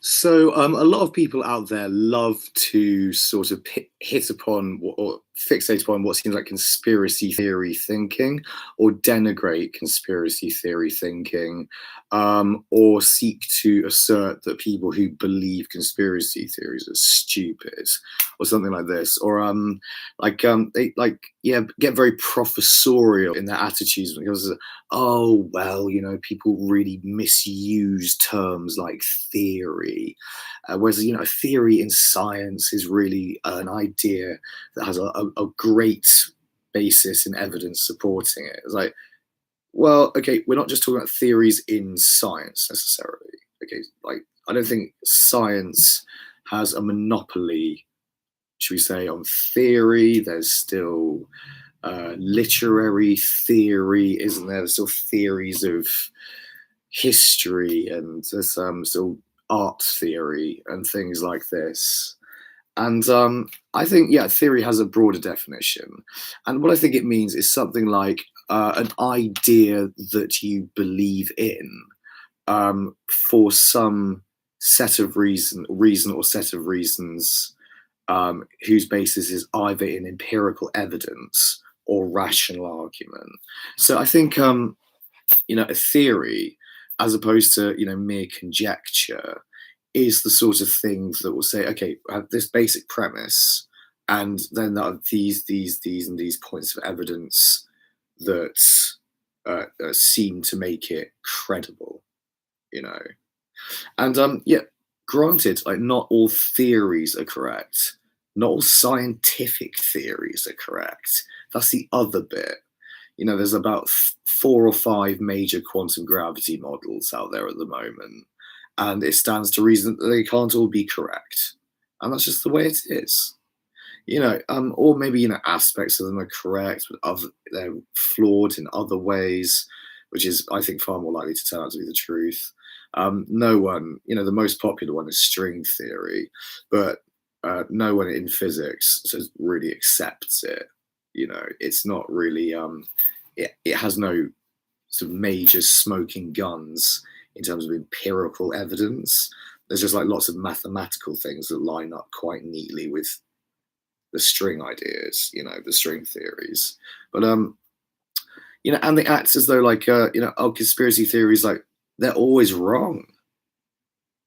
A lot of people out there love to sort of hit upon or fixate upon what seems like conspiracy theory thinking, or denigrate conspiracy theory thinking, or seek to assert that people who believe conspiracy theories are stupid, or something like this, or they get very professorial in their attitudes because oh well, people really misuse terms like theory, whereas a theory in science is really an idea that has a great basis in evidence supporting it. It's like, well, okay, we're not just talking about theories in science necessarily. Okay, like I don't think science has a monopoly, should we say, on theory. There's still literary theory, isn't there? There's still theories of history, and there's still art theory and things like this. And I think, yeah, theory has a broader definition. And what I think it means is something like an idea that you believe in for some set of reason or set of reasons, whose basis is either in empirical evidence or rational argument. So I think, a theory, as opposed to, mere conjecture, is the sort of thing that will say, okay, I have this basic premise, and then there are these, and these points of evidence that seem to make it credible, you know. And yeah, granted, like not all theories are correct, not all scientific theories are correct. That's the other bit. There's about four or five major quantum gravity models out there at the moment, and it stands to reason that they can't all be correct, and that's just the way it is. Or maybe aspects of them are correct, but they're flawed in other ways, which is, I think, far more likely to turn out to be the truth. No one, the most popular one is string theory, but no one in physics really accepts it. It's not really, it has no sort of major smoking guns in terms of empirical evidence. There's just like lots of mathematical things that line up quite neatly with the string ideas, the string theories. But and they act as though like conspiracy theories, like they're always wrong.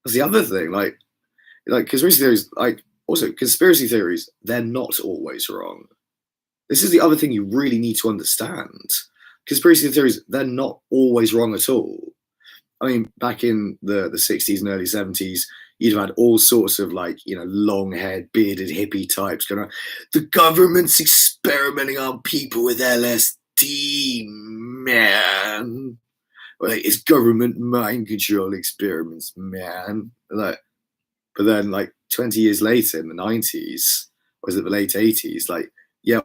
That's the other thing. Like conspiracy theories, conspiracy theories, they're not always wrong. This is the other thing you really need to understand. Conspiracy theories, they're not always wrong at all. I mean, back in the 60s and early 70s, you'd have had all sorts of long-haired, bearded hippie types going, the government's experimenting on people with LSD, man. It's government mind control experiments, man. But then 20 years later in the 90s, or was it the late 80s, yeah,